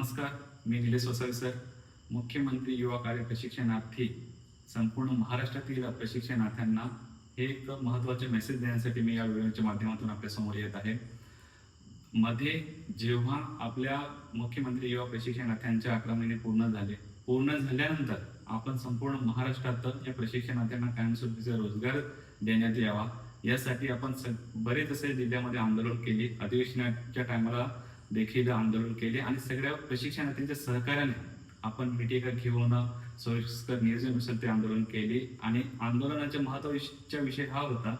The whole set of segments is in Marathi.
नमस्कार, मी निलेश वसावे सर, मुख्यमंत्री युवा कार्य प्रशिक्षणार्थी संपूर्ण महाराष्ट्रातील प्रशिक्षणार्थ्यांना हे एक महत्त्वाचे मेसेज देण्यासाठी मी या व्हिडिओच्या माध्यमातून आपल्यासमोर येत आहे. मध्ये जेव्हा आपल्या मुख्यमंत्री युवा प्रशिक्षणार्थ्यांचे 11 महिने पूर्ण झाल्यानंतर आपण संपूर्ण महाराष्ट्रात या प्रशिक्षणार्थ्यांना कायमस्वरूपीचा रोजगार देण्यात यावा यासाठी आपण बरेच असे जिल्ह्यामध्ये आंदोलन केली, अधिवेशनाच्या टायमाला देखील आंदोलन केले आणि सगळ्या प्रशिक्षणार्थींच्या सहकार्याने आपण मिटिंग घेऊन सोयीस्कर नियोजनानुसार ते आंदोलन केले. आणि आंदोलनाच्या महत्त्वाचा विषय हा होता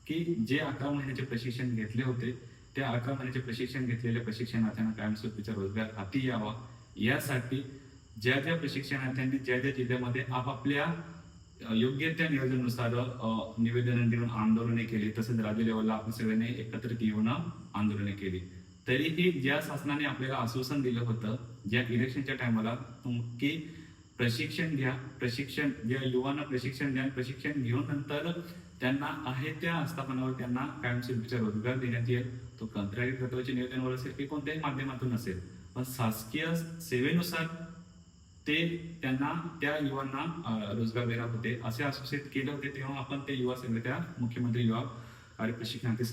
की जे 11 महिन्याचे प्रशिक्षण घेतले होते त्या 11 महिन्याचे प्रशिक्षण घेतलेल्या प्रशिक्षणार्थ्यांना कायमस्वरूपीचा रोजगार हाती यावा यासाठी ज्या ज्या प्रशिक्षणार्थ्यांनी ज्या ज्या जिल्ह्यामध्ये आपापल्या योग्य त्या नियोजनानुसार निवेदन देऊन आंदोलने केली, तसेच राज्य लेवलला आपण सगळ्यांनी एकत्रित येऊन आंदोलने केली. तरीही ज्या शासनाने आपल्याला आश्वासन दिलं होतं ज्या इलेक्शनच्या टायमाला की प्रशिक्षण घ्या, प्रशिक्षण ज्या युवांना प्रशिक्षण द्या, प्रशिक्षण घेऊन नंतर त्यांना आहे त्या आस्थापनावर त्यांना कायमस्वरूपीचा रोजगार देण्यात येईल. तो कंत्राटी तत्वाच्या नियोजनावर असेल की कोणत्याही माध्यमातून असेल, पण शासकीय सेवेनुसार ते त्यांना त्या युवांना रोजगार देणार होते असे आश्वासित केले होते. तेव्हा आपण ते युवा संघ त्या मुख्यमंत्री युवा कार्य प्रशिक्षणार्थी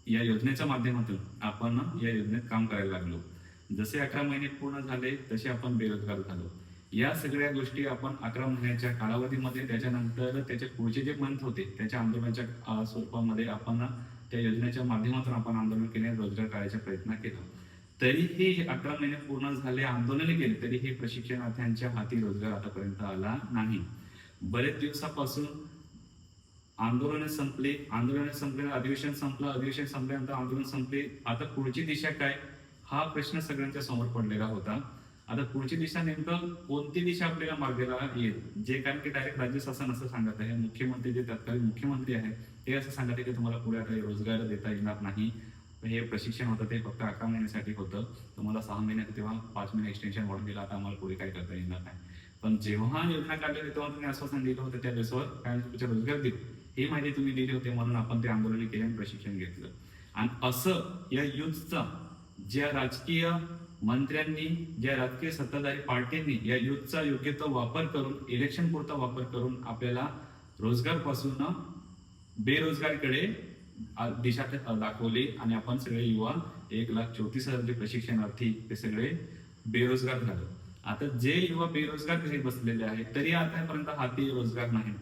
या योजनेच्या माध्यमातून आपण या योजनेत काम करायला लागलो. जसे 11 महिने पूर्ण झाले तसे आपण बेरोजगार झालो. या सगळ्या गोष्टी आपण 11 महिन्याच्या कालावधीमध्ये त्याच्यानंतर त्याचे पुढचे जे मंथ होते त्याच्या आंदोलनाच्या स्वरूपामध्ये आपण त्या योजनेच्या माध्यमातून आपण आंदोलन केले, रोजगार काढायचा प्रयत्न केला. तरीही 11 महिने पूर्ण झाले, आंदोलन केले, तरीही प्रशिक्षणार्थ्यांच्या हाती रोजगार आतापर्यंत आला नाही. बरेच दिवसापासून आंदोलन संपले, अधिवेशन संपल्यानंतर आंदोलन संपले. आता पुढची दिशा काय हा प्रश्न सगळ्यांच्या समोर पडलेला होता. आता पुढची दिशा नेमकं कोणती दिशा आपल्याला मार्गाला येईल, जे कारण की डायरेक्ट राज्य शासन असं सांगत आहे, मुख्यमंत्री जे तत्कालीन मुख्यमंत्री आहे ते असं सांगत आहे की तुम्हाला पुढे आता रोजगार देता येणार नाही. हे प्रशिक्षण होतं ते फक्त 11 महिन्यासाठी होतं, तुम्हाला 6 महिन्यात तेव्हा 5 महिने एक्सटेन्शन वाढून दिला, आता आम्हाला पुढे काय करता येणार नाही. पण जेव्हा योजना काढली तेव्हा तुम्ही आश्वासन दिलं होतं त्या बेसवर कायमस्वरूपीचा रोजगार देईल ही माहिती तुम्ही दिली होती, म्हणून आपण ते आंदोलन केले आणि प्रशिक्षण घेतलं. आणि असं या युथचा ज्या राजकीय मंत्र्यांनी, ज्या राजकीय सत्ताधारी पार्टींनी या युथचा योग्य तो वापर करून, इलेक्शन पुरता वापर करून आपल्याला रोजगार पासून बेरोजगारीकडे दिशा दाखवली आणि आपण सगळे युवा 1,34,000 जे प्रशिक्षणार्थी ते सगळे बेरोजगार झाले. आता जे युवा बेरोजगार घरी बसलेले आहेत तरी आतापर्यंत हाती रोजगार नाही.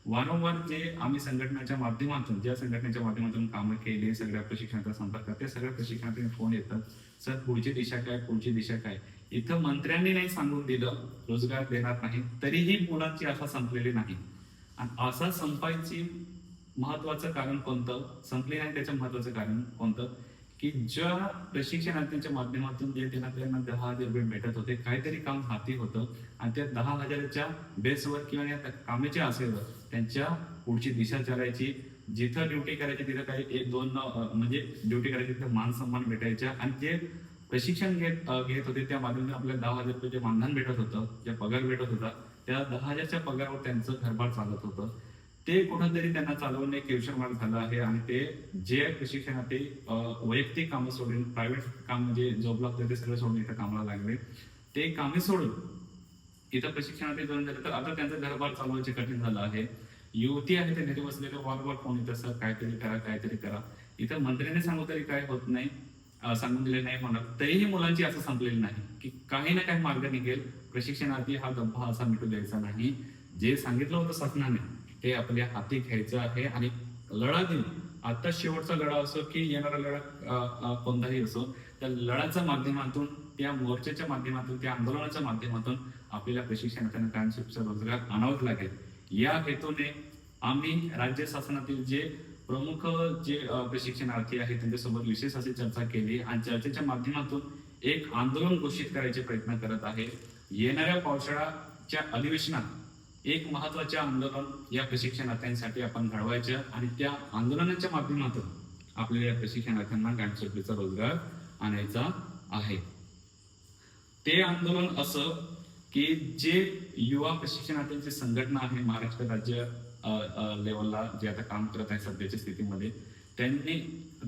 वारंवार जे आम्ही संघटनेच्या माध्यमातून कामं केली, सगळ्या प्रशिक्षणाचा संपर्क, त्या सगळ्या प्रशिक्षणार्थी फोन येतात, सर पुढची दिशा काय. इथं मंत्र्यांनी नाही सांगून दिलं रोजगार देणार नाही, तरीही मुलांची आशा संपलेली नाही. आणि आशा संपायची महत्वाचं कारण कोणतं, संपले नाही त्याचं महत्वाचं कारण कोणतं की ज्या प्रशिक्षणार्थींच्या माध्यमातून जे त्यांना 10,000 रुपये भेटत होते, काहीतरी काम हाती होतं आणि त्या 10,000च्या बेसवर किंवा या कामाच्या आशेवर त्यांच्या पुढची दिशा चालायची. जिथं ड्युटी करायची तिथं काही 1-2 म्हणजे ड्युटी करायची तिथं मान सन्मान भेटायच्या. आणि जे प्रशिक्षण घेत होते त्या माध्यमातून आपल्याला 10,000 रुपये जे मानधन भेटत होतं, जे पगार भेटत होता, त्या 10,000च्या पगारावर त्यांचं घरभार चालत होतं. ते कुठंतरी त्यांना चालवणे क्वेश्चन मार्क झालं आहे. आणि ते जे प्रशिक्षणार्थी वैयक्तिक कामं सोडून प्रायव्हेट काम म्हणजे जॉब लागतं ते सगळं सोडून इथं कामाला लागले, ते कामे सोडून इथं प्रशिक्षणार्थी जॉईन झाले तर आता त्यांचं घरभार चालवायचे कठीण झालं आहे. युवती आहे ते घरी बसलेले वारंवार फोन येत असं काहीतरी करा. इथं मंत्र्यांनी सांगू तरी काय होत नाही, सांगून दिले नाही होणार, तरीही मुलांची असं संपलेली नाही की काही ना काही मार्ग निघेल. प्रशिक्षणार्थी हा धब्बा असा मिटू द्यायचा नाही. जे सांगितलं होतं शासनाने ते आपल्या हाती घ्यायचं आहे आणि लढा देऊन, आता शेवटचा लढा असो की येणारा लढा कोणताही असो, त्या लढाच्या माध्यमातून, त्या मोर्चाच्या माध्यमातून, त्या आंदोलनाच्या माध्यमातून आपल्याला प्रशिक्षणार्थ्यांना कायमस्वरूपीचा रोजगार आणावाच लागेल. या हेतूने आम्ही राज्य शासनातील जे प्रमुख जे प्रशिक्षणार्थी आहेत त्यांच्यासोबत विशेष अशी चर्चा केली आणि चर्चेच्या माध्यमातून एक आंदोलन घोषित करायचे प्रयत्न करत आहे. येणाऱ्या पावसाळ्याच्या अधिवेशनात एक महत्वाचे आंदोलन या प्रशिक्षणार्थ्यांसाठी आपण घडवायचं आणि त्या आंदोलनाच्या माध्यमातून आपल्याला या प्रशिक्षणार्थ्यांना कायमस्वरूपीचा रोजगार आणायचा आहे. ते आंदोलन असं की जे युवा प्रशिक्षणार्थींची संघटना आहे महाराष्ट्र राज्य लेवलला जे आता काम करत आहे सध्याच्या स्थितीमध्ये, त्यांनी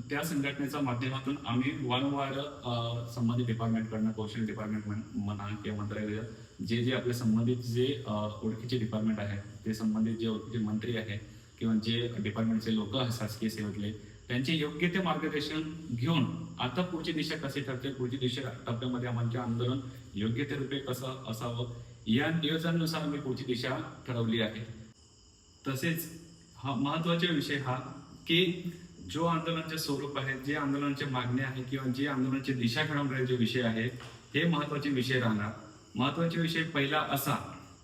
त्या संघटनेच्या माध्यमातून आम्ही वारंवार संबंधित डिपार्टमेंटकडनं, कौशल्य डिपार्टमेंट म्हणा किंवा मंत्रालय, जे आपले संबंधित जे ओळखीचे डिपार्टमेंट आहेत, ते संबंधित जे ओळखीचे मंत्री आहेत किंवा जे डिपार्टमेंटचे लोक आहेत शासकीय सेवेतले, त्यांचे योग्य ते मार्गदर्शन घेऊन आता पुढची दिशा कशी ठरते, पुढची दिशा टप्प्यामध्ये आमचे आंदोलन योग्य ते रूपे कसं असावं या नियोजनानुसार आम्ही पुढची दिशा ठरवली आहे. तसेच हा महत्वाचा विषय हा की जो आंदोलनाचे स्वरूप आहे, जे आंदोलनाचे मागणी आहे किंवा जे आंदोलनाची दिशा ठरवणारे विषय आहेत, हे महत्वाचे विषय राहणार. महत्वाचे विषय पहिला असा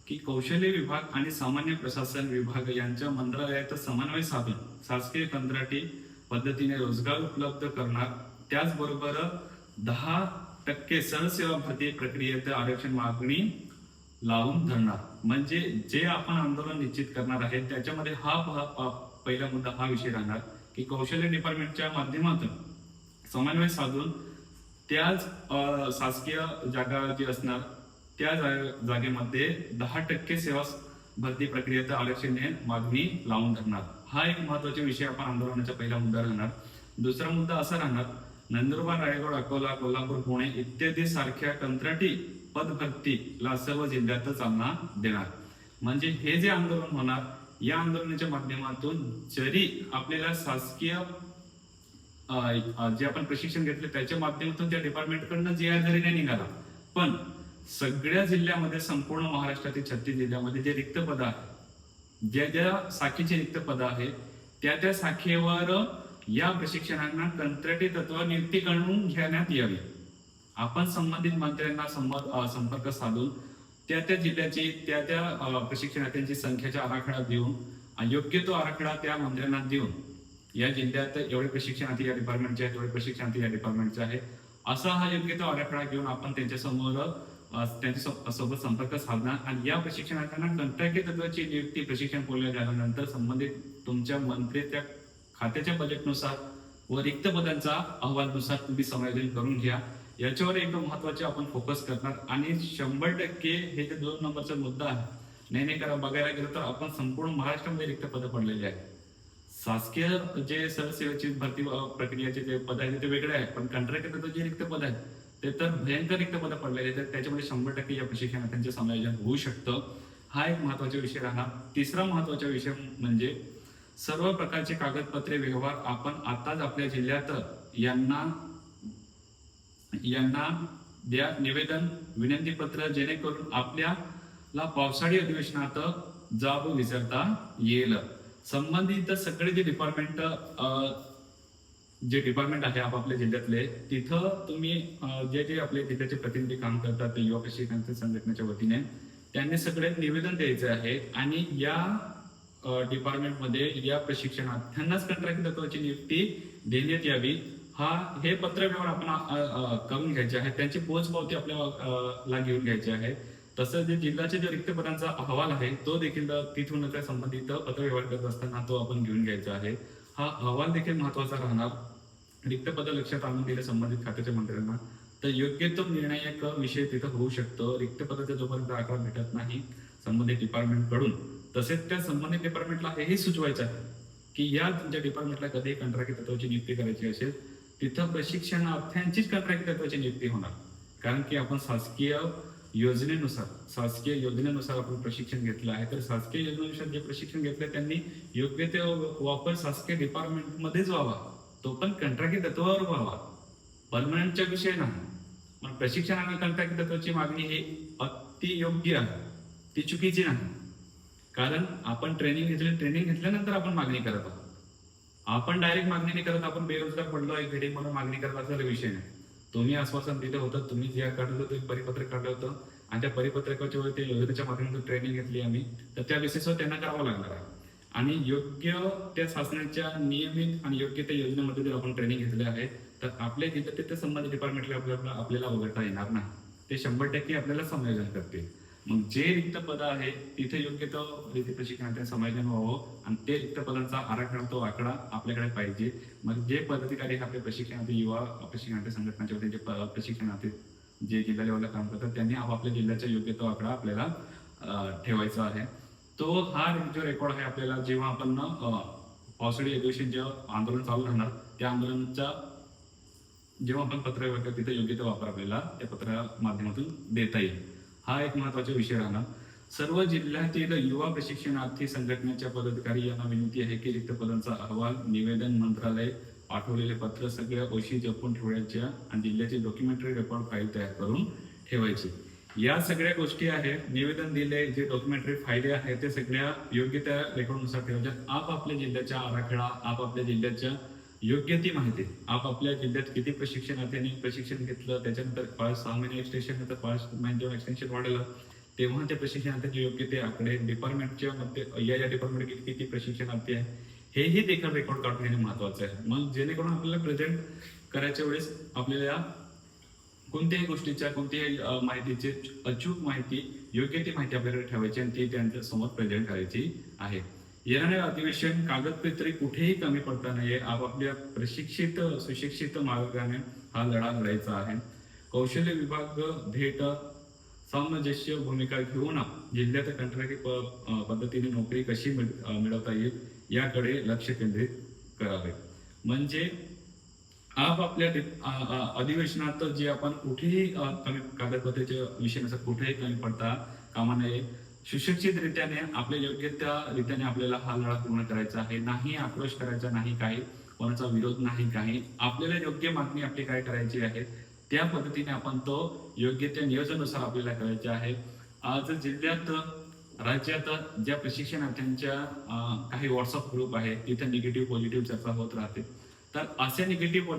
की कौशल्य विभाग आणि सामान्य प्रशासन विभाग यांच्या मंत्रालयात समन्वय साधून शासकीय कंत्राटी पद्धतीने रोजगार उपलब्ध करणार. त्याचबरोबर 10% सहसेवा भरती प्रक्रियेत आरक्षण मागणी लावून धरणार. म्हणजे जे आपण आंदोलन निश्चित करणार आहे त्याच्यामध्ये हा पहिला मुद्दा हा विषय राहणार की कौशल्य डिपार्टमेंटच्या माध्यमातून समन्वय साधून त्याच शासकीय जागा जी असणार त्या जागेमध्ये 10% सेवा भरती प्रक्रियेत आरक्षण मागणी लावून धरणार. हा एक महत्वाचा विषय आपण आंदोलनाचा पहिला मुद्दा राहणार. दुसरा मुद्दा असा राहणार, नंदुरबार, रायगड, अकोला, कोल्हापूर, पुणे इत्यादी सारख्या कंत्राटी पद भरतीला सर्व जिल्ह्यात चालना देणार. म्हणजे हे जे आंदोलन होणार या आंदोलनाच्या माध्यमातून जरी आपल्याला शासकीय जे आपण प्रशिक्षण घेतले त्याच्या माध्यमातून त्या डिपार्टमेंटकडनं जी जरी नाही निघाला, पण सगळ्या जिल्ह्यामध्ये संपूर्ण महाराष्ट्रातील 36 जिल्ह्यामध्ये जे रिक्त पद आहे, ज्या ज्या शाखेचे रिक्त पद आहे त्या शाखेवर या प्रशिक्षणांना कंत्राटी तत्व नियुक्ती करून घेण्यात यावी. आपण संबंधित मंत्र्यांना संपर्क साधून त्या जिल्ह्याची त्या प्रशिक्षणार्थ्यांची संख्येचा आराखडा देऊन योग्य तो आराखडा त्या मंत्र्यांना देऊन या जिल्ह्यात एवढे प्रशिक्षणार्थी या डिपार्टमेंटचे आहेत, एवढे प्रशिक्षणार्थी या डिपार्टमेंटचे आहे, असा हा योग्य तो आराखडा घेऊन आपण त्यांच्या सोबत संपर्क साधणार आणि या प्रशिक्षणार्थ्यांना कंत्राटी तत्वाची नियुक्ती प्रशिक्षण पूर्ण झाल्यानंतर संबंधित तुमच्या मंत्री त्या खात्याच्या बजेटनुसार व रिक्त पदांचा अहवालानुसार तुम्ही समायोजन करून घ्या. याच्यावर एकदम महत्वाचे आपण फोकस करणार आणि 100% हे जे 2 नंबरचा मुद्दा आहे, नाही करा बघायला गेलं तर आपण संपूर्ण महाराष्ट्रामध्ये रिक्त पद पडलेले आहेत. शासकीय जे सरसेवेची भरती प्रक्रियाचे जे पद आहेत ते वेगळे आहेत, पण कंत्राटी तत्व जे रिक्त पद आहेत ते तर भयंकर रिक्त पद पडलेले आहेत. त्याच्यामध्ये 100% या प्रशिक्षणार्थ्यांचे समायोजन होऊ शकतं. हा एक महत्वाचा विषय राहणार. तिसरा महत्वाचा विषय म्हणजे सर्व प्रकारचे कागदपत्रे व्यवहार आपण आताच आपल्या जिल्ह्यात यांना द्या निवेदन विनंती पत्र, जेणेकरून आपल्याला पावसाळी अधिवेशनात जाब विचारता येईल. संबंधित सगळे जे डिपार्टमेंट आहे आपापल्या जिल्ह्यातले, तिथं तुम्ही जे आपले जिल्ह्याचे प्रतिनिधी काम करतात ते युवा प्रशिक्षण संघटनेच्या वतीने त्यांनी सगळे निवेदन द्यायचे आहे आणि या डिपार्टमेंटमध्ये या प्रशिक्षणार्थ्यांनाच कंत्राटी तत्वाची नियुक्ती देण्यात यावी. हे पत्रव्यवहार आपण करून घ्यायचे आहे, त्यांची पोचपावती आपल्याला घेऊन घ्यायची आहे. तसंच जे जिल्ह्याचे जे रिक्त पदांचा अहवाल आहे तो देखील तिथून त्या संबंधित पत्रव्यवहार करत असताना तो आपण घेऊन घ्यायचा आहे. हा अहवाल देखील महत्वाचा राहणार. रिक्त पद लक्षात आणून दिले संबंधित खात्याच्या मंत्र्यांना तर योग्य तो निर्णायक विषय तिथं होऊ शकतो. रिक्त पदाचा जोपर्यंत आकार भेटत नाही संबंधित डिपार्टमेंट कडून, तसेच त्या संबंधित डिपार्टमेंटला हेही सुचवायचं आहे की या तुमच्या डिपार्टमेंटला कधी कंत्राटी तत्वाची नियुक्ती करायची असेल तिथं प्रशिक्षणार्थ्यांचीच कंत्राटी तत्वाची नियुक्ती होणार. कारण की आपण शासकीय योजनेनुसार आपण प्रशिक्षण घेतलं आहे, तर शासकीय योजनेनुसार जे प्रशिक्षण घेतलं त्यांनी योग्य ते वापर शासकीय डिपार्टमेंट मध्येच व्हावा, तो पण कंत्राटी तत्वावर व्हावा, परमनंटचा विषय नाही. पण प्रशिक्षण आणि कंत्राटी तत्वाची मागणी ही अति योग्य आहे, ती चुकीची नाही. कारण आपण ट्रेनिंग घेतल्यानंतर आपण मागणी करत आहोत. आपण डायरेक्ट मागणी नाही करत, आपण बेरोजगार पडलो आहे घरी म्हणून मागणी करत असा विषय नाही. तुम्ही आश्वासन दिलं होतं, तुम्ही जे काढलं होतं परिपत्रक काढलं होतं आणि त्या परिपत्रकाच्या वेळी त्या योजनेच्या माध्यमातून ट्रेनिंग घेतली आम्ही, तर त्या बेसिसवर त्यांना करावं लागणार आहे. आणि योग्य त्या शासनाच्या नियमित आणि योग्य त्या योजनेमध्ये जर आपण ट्रेनिंग घेतले आहे तर आपल्या जिल्ह्यात ते संबंधित डिपार्टमेंटला आपल्याला वगळता येणार नाही. ते 100% आपल्याला समायोजन करते. मग जे रिक्त पद आहे तिथे योग्य तो प्रशिक्षणार्थी समायोजन व्हावं आणि ते रिक्त पदांचा आराखडा आपल्याकडे पाहिजे. मग जे पदाधिकारी आपले प्रशिक्षणार्थी युवा प्रशिक्षणार्थी संघटनाच्या वतीने जे प्रशिक्षणार्थी जे जिल्हा लेवलला काम करतात त्यांनी आपापल्या जिल्ह्याचा योग्य तो आकडा आपल्याला ठेवायचा आहे. तो हा जो रेकॉर्ड आहे आपल्याला जेव्हा आपण पावसाळी अधिवेशन जेव्हा आंदोलन चालू राहणार त्या आंदोलनाच्या जेव्हा आपण पत्र वगैरे तिथे योग्य तो वापर आपल्याला त्या पत्रा माध्यमातून देता येईल. हा एक महत्वाचा विषय राहणार. सर्व जिल्ह्यातील युवा प्रशिक्षणार्थी संघटनेच्या पदाधिकारी यांना विनंती आहे की रिक्त पदांचा अहवाल निवेदन मंत्रालय पाठवलेले पत्र सगळ्या गोष्टी जपून ठेवायच्या आणि जिल्ह्याचे डॉक्युमेंटरी रेकॉर्ड फाईल तयार करून ठेवायची. या सगळ्या गोष्टी आहेत. निवेदन दिले जे डॉक्युमेंटरी फायले आहेत ते सगळ्या योग्य त्या रेकॉर्डनुसार ठेवायच्या. आपापल्या जिल्ह्याच्या आराखडा, आपापल्या जिल्ह्याच्या योग्य ती माहिती, आपापल्या जिल्ह्यात किती प्रशिक्षणार्थ्यांनी प्रशिक्षण घेतलं, त्याच्यानंतर 5-6 महिने एक्सटेन्शन होतं, 5 महिने जेव्हा एक्सटेन्शन वाढलं तेव्हा ते प्रशिक्षणार्थ्यांचे योग्य ते आकडे, डिपार्टमेंटच्या मध्ये या डिपार्टमेंट किती प्रशिक्षणार्थी आहे हेही देखील रेकॉर्ड काढून घेणे महत्वाचं आहे. मग जेणेकरून आपल्याला प्रेझेंट करायच्या वेळेस आपल्याला कोणत्याही गोष्टीच्या कोणत्याही माहितीची अचूक माहिती, योग्य ती माहिती आपल्याकडे ठेवायची आणि ती त्यांच्या समोर प्रेझेंट करायची आहे. येणारे अधिवेशन कागदपत्रे कुठेही कमी पडता नये. आपापल्या प्रशिक्षित सुशिक्षित मार्गाने हा लढा लढायचा आहे. कौशल्य विभाग थेट सामंजस्य भूमिका घेऊन जिल्ह्यात कंत्राटी पद्धतीने नोकरी कशी मिळवता येईल याकडे लक्ष केंद्रित करावे. म्हणजे आपापल्या अधिवेशनात जे आपण कुठेही कमी कागदपत्राच्या विषयानुसार कुठेही कमी पडता कामा नये. सुशिक्षित रीत्याने आपल्या योग्य त्या रीत्याने आपल्याला हा लढा पूर्ण करायचा आहे. नाही आक्रोश करायचा, नाही काही कोणाचा विरोध नाही, काही आपल्याला योग्य मागणी आपली काय करायची आहे त्या पद्धतीने आपण तो योग्य त्या नियोजनानुसार आपल्याला करायचे आहे. आज जिल्ह्यात राज्यात ज्या प्रशिक्षणार्थ्यांच्या काही व्हॉट्सअप ग्रुप आहे तिथे निगेटिव्ह पॉझिटिव्ह चर्चा होत राहते. तर अशा निगेटिव्ह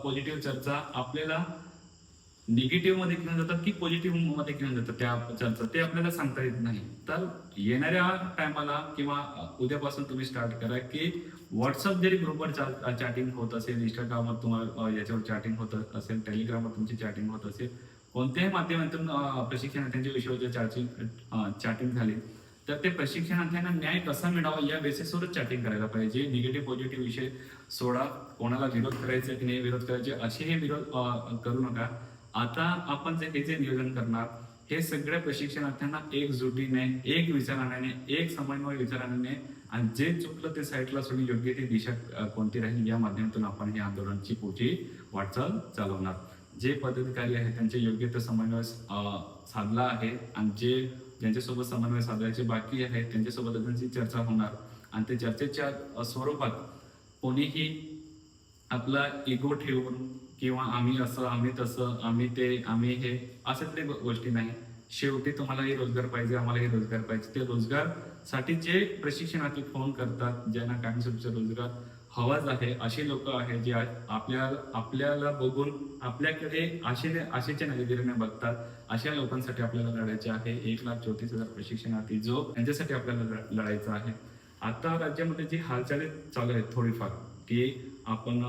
पॉझिटिव्ह चर्चा आपल्याला निगेटिव्ह मध्ये घेऊन जातात की पॉझिटिव्ह मध्ये घेऊन जातात त्या चर्चा, ते आपल्याला सांगता येत नाही. तर येणाऱ्या टायमाला किंवा उद्यापासून तुम्ही स्टार्ट करा की व्हॉट्सअप जरी ग्रुपवर चॅटिंग होत असेल, इंस्टाग्रामवर तुम्हाला याच्यावर चॅटिंग होत असेल, टेलिग्रामवर तुमची चॅटिंग होत असेल, कोणत्याही माध्यमातून प्रशिक्षणार्थ्यांच्या विषयावर चॅटिंग झाली तर ते प्रशिक्षणार्थ्यांना न्याय कसा मिळावा या बेसिसवरच चॅटिंग करायला पाहिजे. निगेटिव्ह पॉझिटिव्ह विषय सोडा. कोणाला विरोध करायचा की नाही विरोध करायचे असेही विरोध करू नका. आता आपण जे नियोजन करणार हे सगळ्या प्रशिक्षणार्थ्यांना एकजुटीने, एक विचाराने, एक समन्वय विचाराने आणि जे चुकलं ते साईडला सोडून योग्य ती दिशा कोणती राहील या माध्यमातून आपण ही आंदोलनाची पुढची वाटचाल चालवणार. जे पदाधिकारी आहेत त्यांचे योग्य ते समन्वय साधला आहे आणि ज्यांच्यासोबत समन्वय साधायचे बाकी आहे त्यांच्यासोबत त्यांची चर्चा होणार आणि त्या चर्चेच्या स्वरूपात कोणीही आपला इगो ठेवून किंवा आम्ही असं, आम्ही तसं, आम्ही ते, आम्ही हे असं गोष्टी नाही. शेवटी तुम्हालाही रोजगार पाहिजे, आम्हालाही रोजगार पाहिजे. ते रोजगारसाठी जे प्रशिक्षणार्थी फोन करतात, ज्यांना कायमस्वरूपीचा रोजगार हवाच आहे, अशी लोक आहेत जे आपल्याला बघून आपल्याकडे आशेच्या नजरेने बघतात. अशा लोकांसाठी आपल्याला लढायचे आहे. 1,34,000 प्रशिक्षणार्थी जो त्यांच्यासाठी आपल्याला लढायचं आहे. आता राज्यामध्ये जी हालचाली चालू आहेत थोडीफार की आपण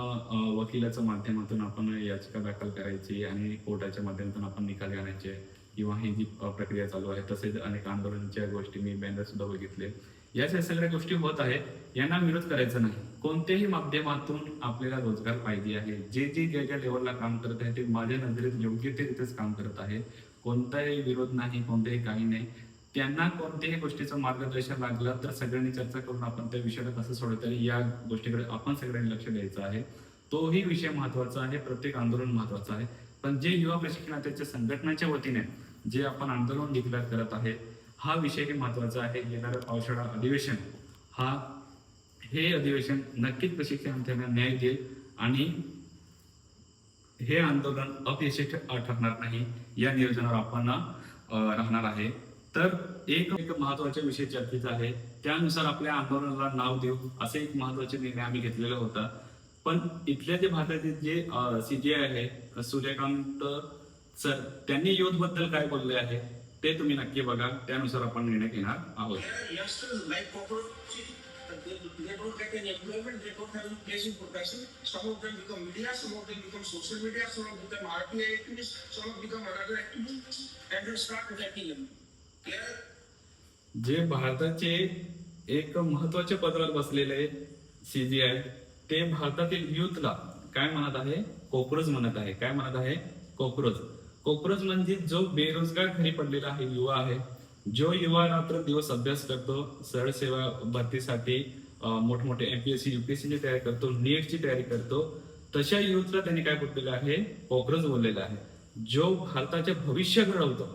वकिलाच्या माध्यमातून आपण याचिका दाखल करायची आणि कोर्टाच्या माध्यमातून आपण निकाल आणायचे किंवा ही जी प्रक्रिया चालू आहे. तसेच अनेक आंदोलनाच्या गोष्टी मी बॅनर सुद्धा बघितले. या सगळ्या गोष्टी होत आहेत. यांना विरोध करायचा नाही. कोणत्याही माध्यमातून आपल्याला रोजगार पाहिजे आहे. जे ज्या लेवलला काम करत आहे ते माझ्या नजरेत योग्य ते रित्याच काम करत आहे. कोणताही विरोध नाही, कोणतेही काही नाही. त्यांना कोणत्याही गोष्टीचं मार्गदर्शन लागलं तर सगळ्यांनी चर्चा करून आपण त्या विषयाला कसं सोडवता येईल या गोष्टीकडे आपण सगळ्यांनी लक्ष द्यायचं आहे. तोही विषय महत्वाचा आहे. प्रत्येक आंदोलन महत्वाचं आहे. पण जे युवा प्रशिक्षणार्थीच्या संघटनाच्या वतीने जे आपण आंदोलन डिक्लेअर करत आहे हा विषयही महत्वाचा आहे. येणारं पावसाळा अधिवेशन हे अधिवेशन नक्कीच प्रशिक्षणार्थ्यांना न्याय देईल आणि हे आंदोलन अपयशी ठरणार नाही या नियोजनावर आपण राहणार आहे. तर एक महत्वाचा विषय चर्चेचा आहे. त्यानुसार आपल्या आंदोलनाला नाव देऊ असे एक महत्वाचे निर्णय आम्ही घेतलेला होता. पण इथल्या जे भारताचे जे CGI आहे सूर्यकांत सर त्यांनी युथ बद्दल काय बोलले आहे ते तुम्ही नक्की बघा. त्यानुसार आपण निर्णय घेणार आहोत. They don't get any employment, they don't have any place in profession. Some of them become media, some of them become social media, some of them become RTI activists, some of them become another activists, and they start attacking them. जे भारताचे एक महत्वाच्या पदावर बसलेले CGI ते भारतातील युथला काय म्हणत आहे? कॉकरोच म्हणत आहे. काय म्हणत आहे? कॉकरोच. कॉकरोच म्हणजे जो बेरोजगार घरी पडलेला आहे युवा आहे, जो युवा रात्र दिवस अभ्यास करतो, सरळ सेवा भरतीसाठी मोठमोठे एमपीएससी युपीएससीची तयारी करतो, नीटची तयारी करतो, तशा युथला त्यांनी काय बोललेलं आहे, कॉक्रोच बोललेलं आहे. जो भारताचे भविष्य घडवतो,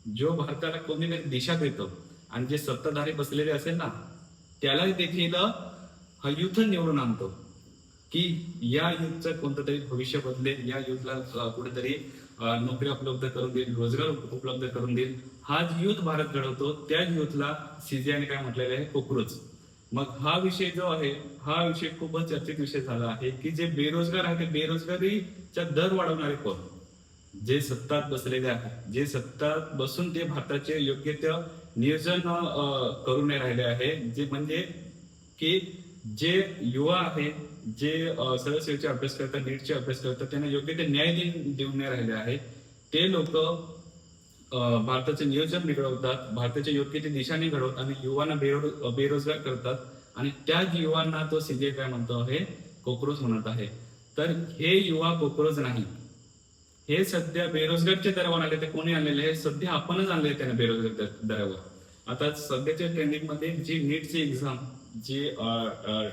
जो भारताला कोणीतरी दिशा देतो आणि जे सत्ताधारी बसलेले असेल ना, त्याला देखील हा युथ निवडून आणतो की या युथचं कोणतं तरी भविष्य बदलेल, या युथला कुठेतरी नोकरी उपलब्ध करून देईल, रोजगार उपलब्ध करून देईल. हा युथ भारत घडवतो, त्या युथला सीजीआयने काय म्हटलेलं आहे, कॉक्रोच. मग हा विषय जो आहे, हा विषय खूपच चर्चित विषय झाला आहे की जे बेरोजगार आहे, ते बेरोजगारीचा दर वाढवणारे कोण, जे सत्तात बसलेले आहेत, जे सत्तात बसून ते भारताचे योग्य ते नियोजन करून नाही राहिले आहे, जे म्हणजे की जे युवा आहे, जे सरळ सेवेचे अभ्यास करतात, नीटचे अभ्यास करतात, त्यांना योग्य ते न्याय देऊन नाही राहिले आहे, ते लोक भारताचे नियोजन बिघडवतात, भारताच्या योग्य ते दिशाने घडवतात आणि युवांना बेरोजगार करतात. आणि त्याच युवांना तो सीजीआय काय म्हणतो आहे, कॉक्रोच म्हणत आहे. तर हे युवा कॉक्रोच नाही, हे सध्या बेरोजगारच्या दरावर आले. ते कोणी आणलेले आहे, सध्या आपणच आणले त्यांना बेरोजगार दरावर. आता सध्याच्या ट्रेंडिंग मध्ये जी नीटची एक्झाम, जी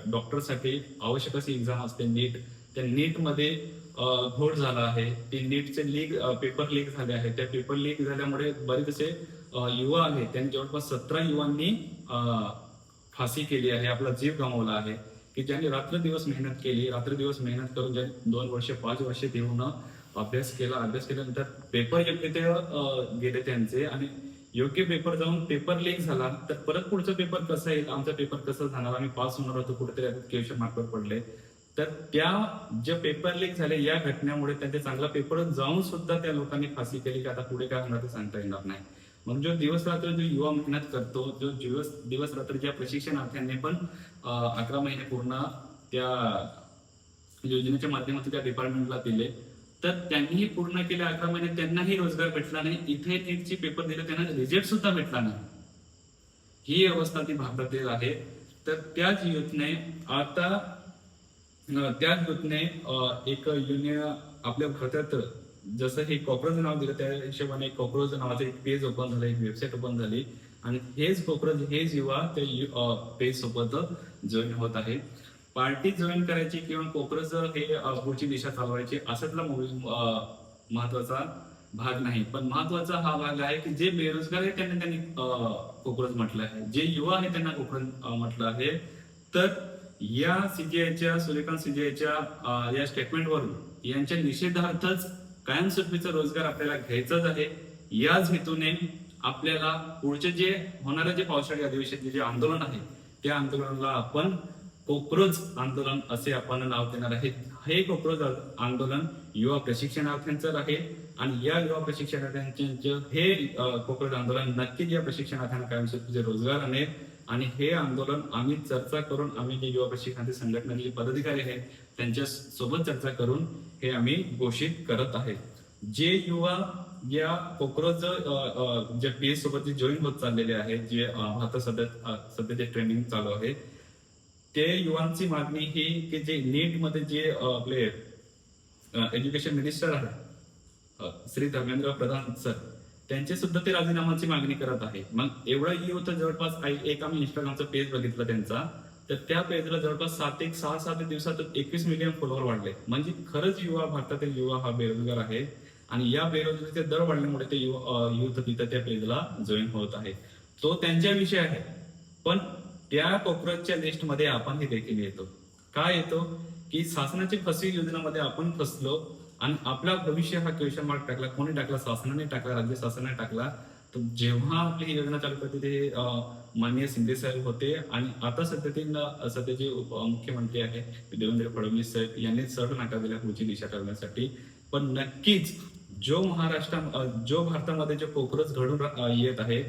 डॉक्टरसाठी आवश्यक अशी एक्झाम असते नीट, त्या नीट मध्ये घोड झाला आहे. ती नीटचे पेपर लीक झाले आहे. त्या पेपर लीक झाल्यामुळे बरेच असे युवा आहे, त्यांनी जवळपास 17 युवांनी फाशी केली आहे, आपला जीव गमावला आहे. की ज्यांनी रात्रदिवस मेहनत केली, रात्रदिवस मेहनत करून ज्यांनी 2 वर्ष 5 वर्ष देऊन अभ्यास केल्यानंतर पेपर योग्य ते गेले त्यांचे, आणि योग्य पेपर जाऊन पेपर लीक झाला, तर परत पुढचा पेपर कसा येईल, आमचा पेपर कसा जाणार, आम्ही पास होणार होतो, कुठेतरी क्वेश्चन मार्कवर पडले. तर त्या जे पेपर लीक झाले, या घटनेमुळे त्यांचे चांगला पेपर जाऊन सुद्धा त्या लोकांनी फाशी केली की आता पुढे काय होणार ते सांगता येणार नाही. मग जो दिवस रात्र जो युवा मेहनत करतो, जो दिवस रात्र ज्या प्रशिक्षणार्थ्यांनी पण 11 महिने पूर्ण त्या योजनेच्या माध्यमातून त्या डिपार्टमेंटला दिले, तर त्यांनीही पूर्ण केले 11 महिने, त्यांनाही रोजगार भेटला नाही. इथे नीटचे पेपर दिले, त्यांना रिझल्ट सुद्धा भेटला नाही. ही अवस्था ती भारतातील आहे. तर त्याच युथने एक युनियन आपल्या भारतात, जसं हे कॉक्रोच नाव दिलं, त्या हिशोबाने कॉक्रोच नावाचं एक पेज ओपन झालं, एक वेबसाईट ओपन झाली, आणि हेच कॉक्रोच, हेच युवा त्या पेज सोबत जॉईन होत आहे. पार्टी जॉईन करायची किंवा कॉक्रोच हे पुढची दिशा चालवायची असातला महत्वाचा भाग नाही. पण महत्वाचा हा भाग आहे की जे बेरोजगार आहे त्यांनी कॉक्रोच म्हटलं आहे, जे युवा आहे त्यांना कॉक्रोच म्हटलं आहे. तर या सीजीआयच्या, सूर्यकांत सीजीआयच्या या स्टेटमेंटवरून यांच्या निषेधार्थच कायमस्वरूपीचा रोजगार आपल्याला घ्यायचाच आहे. याच हेतूने आपल्याला पुढचे जे होणारे जे पावसाळी अधिवेशनाचे जे आंदोलन आहे, त्या आंदोलनाला आपण कॉक्रोच आंदोलन असे आपण नाव देणार आहे. हे कॉक्रोच आंदोलन युवा प्रशिक्षणार्थ्यांचं आहे, आणि या युवा प्रशिक्षणार्थ्यांचे हे कॉक्रोच आंदोलन नक्कीच या प्रशिक्षणार्थ्यांना कायमस्वरूपीचे रोजगार आणेल. आणि हे आंदोलन आम्ही चर्चा करून, आम्ही जे युवा प्रशिक्षणार्थी संघटनेचे पदाधिकारी आहेत त्यांच्या सोबत चर्चा करून हे आम्ही घोषित करत आहे. जे युवा या कॉक्रोच जे पीएस सोबत जॉईन होत चाललेले आहेत, जे भारतात सध्या जे ट्रेनिंग चालू आहे, ते युवांची मागणी ही की जे नीट मध्ये जे आपले एज्युकेशन मिनिस्टर आहेत श्री धर्मेंद्र प्रधान सर, त्यांचे सुद्धा ते राजीनामाची मागणी करत आहे. मग एवढं युथ जवळपास एक आम्ही इंस्टाग्रामचा पेज बघितला त्यांचा, तर त्या पेजला जवळपास 6-7 दिवसात 21 मिलियन फॉलोअर वाढले. म्हणजे खरंच भारतातील युवा हा बेरोजगार आहे, आणि या बेरोजगारीचे दर वाढल्यामुळे ते युथ तिथं त्या पेजला जॉईन होत आहे. तो त्यांच्या विषय आहे, पण त्या कॉक्रोचच्या लिस्टमध्ये आपणही देखील येतो. काय येतो की शासनाची फसवी योजनामध्ये आपण फसलो, आणि आपला भविष्य हा क्वेश्चन मार्क टाकला. कोणी टाकला? शासनाने टाकला, राज्य शासनाने टाकला. तर जेव्हा आपली ही योजना चालू करते ते माननीय शिंदे साहेब होते, आणि आता सध्याचे मुख्यमंत्री आहे देवेंद्र फडणवीस साहेब यांनी चढ नकार दिला पुढची दिशा ठरवण्यासाठी. पण नक्कीच जो भारतामध्ये जो कॉक्रोच घडून येत आहे,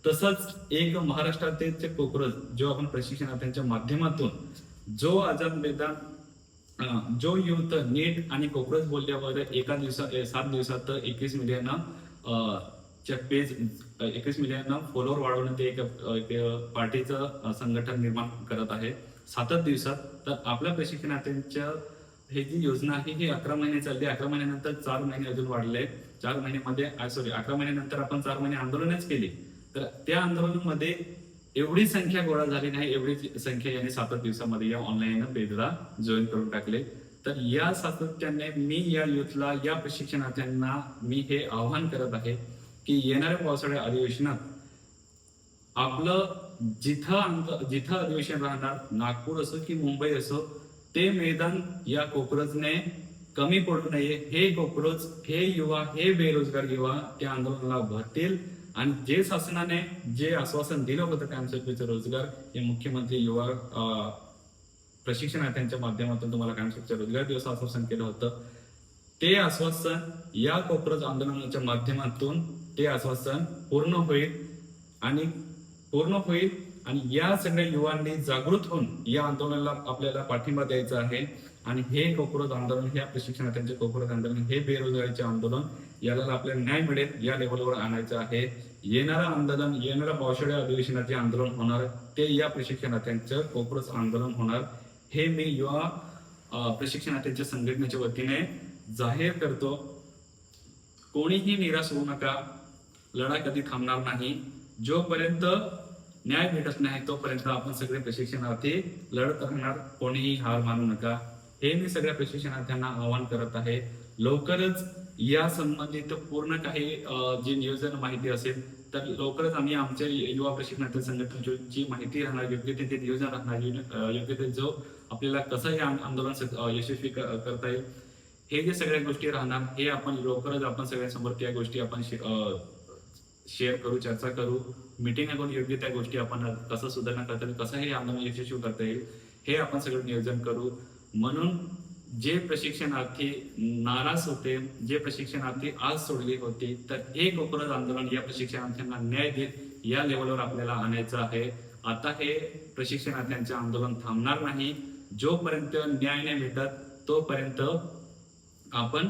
तसंच एक महाराष्ट्रातील कॉक्रोच जो आपण प्रशिक्षणार्थ्यांच्या माध्यमातून जो आझाद मैदान, जो युथ नीट आणि कॉक्रोच बोलल्यावर 7 दिवसात 21 मिलियन पेज, 21 मिलियन फॉलोअर वाढवणं ते एक पार्टीचं संघटन निर्माण करत आहे 7 दिवसात. तर आपल्या प्रशिक्षणार्थ्यांच्या ही जी योजना आहे ही 11 महिने चालली. 11 महिन्यानंतर 4 महिने अजून वाढले. 4 महिन्यामध्ये 11 महिन्यानंतर आपण 4 महिने आंदोलनच केली. तर त्या आंदोलनामध्ये एवढी संख्या गोळा झाली नाही, एवढी संख्या यांनी 7 दिवसामध्ये या ऑनलाईन पेजला जॉईन करून टाकले. तर या सातत्याने मी या युथला, या प्रशिक्षणार्थ्यांना मी हे आवाहन करत आहे की येणाऱ्या पावसाळ्या अधिवेशनात आपलं जिथं अधिवेशन राहणार, नागपूर असो की मुंबई असो, ते मैदान या कोकरजने कमी पडू नये. हे कोकरज, हे युवा, हे बेरोजगार युवा त्या आंदोलनाला भरतील आणि जे शासनाने जे आश्वासन दिलं होतं कायमस्वरूपीचे रोजगार, हे मुख्यमंत्री युवा प्रशिक्षणार्थ्यांच्या माध्यमातून तुम्हाला कायमस्वरूपीचे रोजगार दिवस आश्वासन केलं होतं, ते आश्वासन या कोकरज आंदोलनाच्या माध्यमातून ते आश्वासन पूर्ण होईल आणि या सगळ्या युवांनी जागृत होऊन या आंदोलनाला आपल्याला पाठिंबा द्यायचा आहे. आणि हे कोकरज आंदोलन, ह्या प्रशिक्षणार्थ्यांचे कोकरज आंदोलन, हे बेरोजगारीचे आंदोलन, याला आपल्याला न्याय मिळेल या लेवलवर आणायचं आहे. येणारं आंदोलन, येणाऱ्या पावसाळ्या अधिवेशनाचे आंदोलन होणार, ते या प्रशिक्षणार्थ्यांचं कोकरज आंदोलन होणार. हे मी युवा प्रशिक्षणार्थ्यांच्या संघटनेच्या वतीने जाहीर करतो. कोणीही निराश होऊ नका, लढा कधी थांबणार नाही. जोपर्यंत न्याय भेटत नाही तोपर्यंत आपण सगळे प्रशिक्षणार्थी लढत राहणार. कोणीही हार मानू नका, हे मी सगळ्या प्रशिक्षणार्थ्यांना आवाहन करत आहे. लवकरच या संबंधित पूर्ण काही जी नियोजन माहिती असेल तर लवकरच आम्ही आमच्या युवा प्रशिक्षणार्थी संघटनेची माहिती राहणार, योग्य ते नियोजन राहणार, योग्य ते जो आपल्याला कसं हे आंदोलन यशस्वी करता येईल, हे जे सगळ्या गोष्टी राहणार, हे आपण लवकरच आपण सगळ्यांसमोर त्या गोष्टी आपण शेअर करू, चर्चा करू, मीटिंग करून योग्य त्या गोष्टी आपण कसं सुधारणा करता येईल, कसं हे आंदोलन यशस्वी करता येईल, हे आपण सगळं नियोजन करू. म्हणून जे प्रशिक्षणार्थी नाराज होते, जे प्रशिक्षणार्थी आज सोडली होती, तर हे कोकरज आंदोलन या प्रशिक्षणार्थ्यांना न्याय देत या लेवलवर आपल्याला आणायचं आहे. आता हे प्रशिक्षणार्थ्यांचे आंदोलन थांबणार नाही. जोपर्यंत न्याय नाही भेटत तोपर्यंत आपण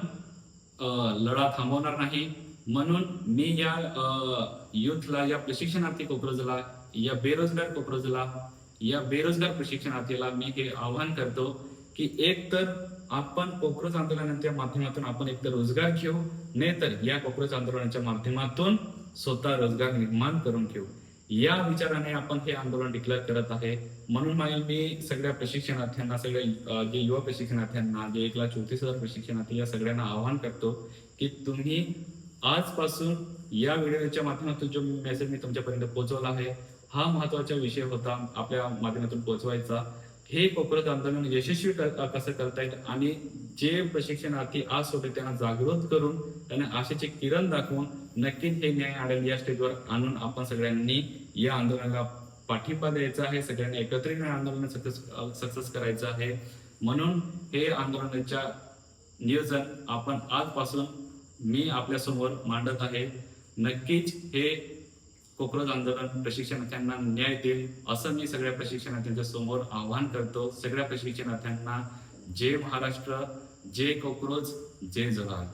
लढा थांबवणार नाही. म्हणून मी या युथला, या प्रशिक्षणार्थी कोकरजला, या बेरोजगार कोकरजला, या बेरोजगार प्रशिक्षणार्थीला मी हे आवाहन करतो की एक तर आपण कोकरज आंदोलनाच्या माध्यमातून आपण एक तर रोजगार घेऊ, नाही तर या कोकरज आंदोलनाच्या माध्यमातून स्वतः रोजगार निर्माण करून घेऊ. या विचाराने आपण हे आंदोलन डिक्लेअर करत आहे. म्हणून मी सगळ्या प्रशिक्षणार्थ्यांना, सगळ्या जे युवा प्रशिक्षणार्थ्यांना, जे 1,34,000 प्रशिक्षणार्थी, या सगळ्यांना आवाहन करतो की तुम्ही आजपासून या व्हिडिओच्या माध्यमातून जो मेसेज मी तुमच्यापर्यंत पोहोचवला आहे, हा महत्वाचा विषय होता आपल्या माध्यमातून पोहोचवायचा. हे कोकरज आंदोलन यशस्वी कसं करता येईल आणि जे प्रशिक्षणार्थी आज सोडले त्यांना जागृत करून, त्यांना आशेचे किरण दाखवून नक्कीच हे न्याय आढळेल या स्टेजवर आणून आपण सगळ्यांनी या आंदोलनाला पाठिंबा द्यायचा आहे. सगळ्यांनी एकत्रित आंदोलन सक्सेस करायचं आहे. म्हणून हे आंदोलनाच्या नियोजन आपण आजपासून मी आपल्या समोर मांडत आहे. नक्कीच हे कोकरज आंदोलन प्रशिक्षणार्थ्यांना न्याय देईल असं मी सगळ्या प्रशिक्षणार्थ्यांच्या समोर आवाहन करतो. सगळ्या प्रशिक्षणार्थ्यांना जय महाराष्ट्र, जय कोकरज, जय जवाहर.